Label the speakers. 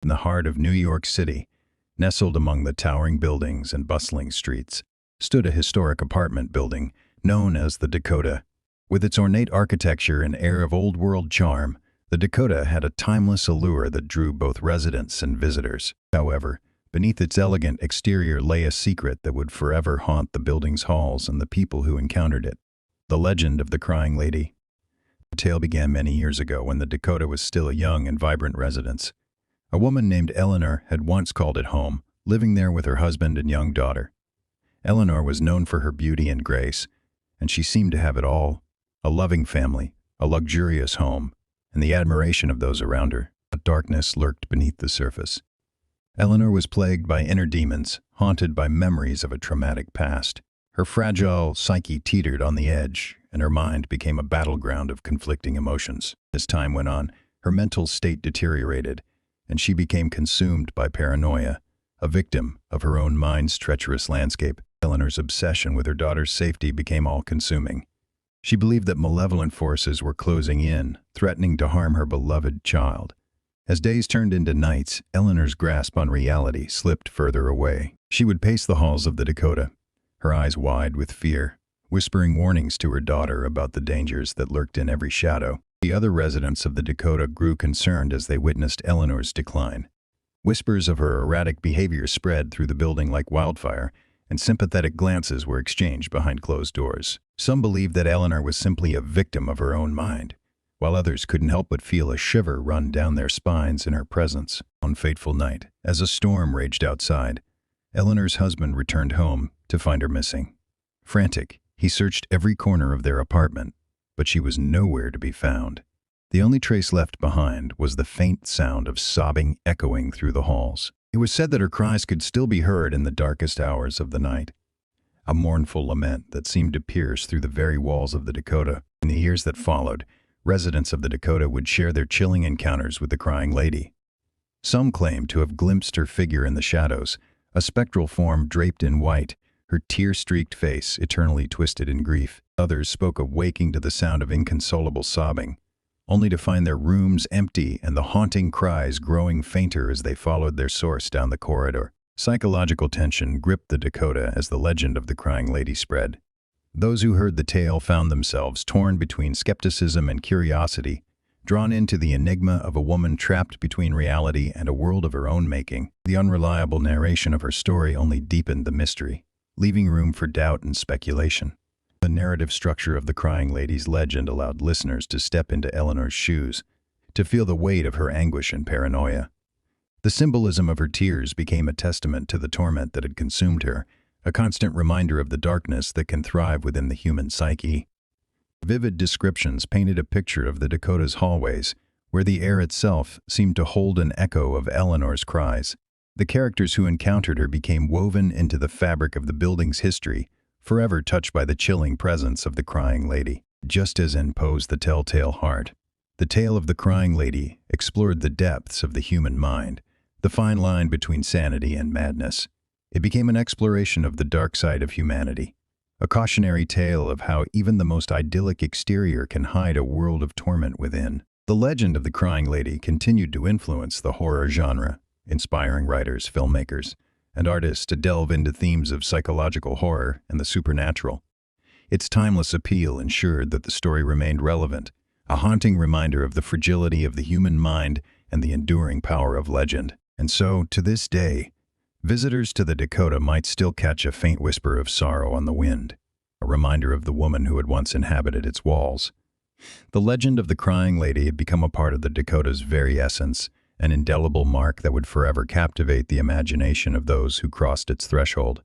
Speaker 1: In the heart of New York City, nestled among the towering buildings and bustling streets, stood a historic apartment building known as the Dakota. With its ornate architecture and air of old-world charm, the Dakota had a timeless allure that drew both residents and visitors. However, beneath its elegant exterior lay a secret that would forever haunt the building's halls and the people who encountered it. The legend of the Crying Lady. The tale began many years ago when the Dakota was still a young and vibrant residence. A woman named Eleanor had once called it home, living there with her husband and young daughter. Eleanor was known for her beauty and grace, and she seemed to have it all: a loving family, a luxurious home, and the admiration of those around her. But darkness lurked beneath the surface. Eleanor was plagued by inner demons, haunted by memories of a traumatic past. Her fragile psyche teetered on the edge, and her mind became a battleground of conflicting emotions. As time went on, her mental state deteriorated, and she became consumed by paranoia, a victim of her own mind's treacherous landscape. Eleanor's obsession with her daughter's safety became all-consuming. She believed that malevolent forces were closing in, threatening to harm her beloved child. As days turned into nights, Eleanor's grasp on reality slipped further away. She would pace the halls of the Dakota, her eyes wide with fear, whispering warnings to her daughter about the dangers that lurked in every shadow. The other residents of the Dakota grew concerned as they witnessed Eleanor's decline. Whispers of her erratic behavior spread through the building like wildfire, and sympathetic glances were exchanged behind closed doors. Some believed that Eleanor was simply a victim of her own mind, while others couldn't help but feel a shiver run down their spines in her presence. On fateful night, as a storm raged outside, Eleanor's husband returned home to find her missing. Frantic, he searched every corner of their apartment, but she was nowhere to be found. The only trace left behind was the faint sound of sobbing echoing through the halls. It was said that her cries could still be heard in the darkest hours of the night, a mournful lament that seemed to pierce through the very walls of the Dakota. In the years that followed, residents of the Dakota would share their chilling encounters with the Crying Lady. Some claimed to have glimpsed her figure in the shadows, a spectral form draped in white, her tear-streaked face eternally twisted in grief. Others spoke of waking to the sound of inconsolable sobbing, only to find their rooms empty and the haunting cries growing fainter as they followed their source down the corridor. Psychological tension gripped the Dakota as the legend of the Crying Lady spread. Those who heard the tale found themselves torn between skepticism and curiosity, drawn into the enigma of a woman trapped between reality and a world of her own making. The unreliable narration of her story only deepened the mystery, leaving room for doubt and speculation. The narrative structure of the Crying Lady's legend allowed listeners to step into Eleanor's shoes, to feel the weight of her anguish and paranoia. The symbolism of her tears became a testament to the torment that had consumed her, a constant reminder of the darkness that can thrive within the human psyche. Vivid descriptions painted a picture of the Dakota's hallways, where the air itself seemed to hold an echo of Eleanor's cries. The characters who encountered her became woven into the fabric of the building's history, forever touched by the chilling presence of the Crying Lady. Just as in Poe's The Telltale Heart, the tale of the Crying Lady explored the depths of the human mind, the fine line between sanity and madness. It became an exploration of the dark side of humanity, a cautionary tale of how even the most idyllic exterior can hide a world of torment within. The legend of the Crying Lady continued to influence the horror genre, inspiring writers, filmmakers, and artists to delve into themes of psychological horror and the supernatural. Its timeless appeal ensured that the story remained relevant, a haunting reminder of the fragility of the human mind and the enduring power of legend. And so, to this day, visitors to the Dakota might still catch a faint whisper of sorrow on the wind, a reminder of the woman who had once inhabited its walls. The legend of the Crying Lady had become a part of the Dakota's very essence, an indelible mark that would forever captivate the imagination of those who crossed its threshold.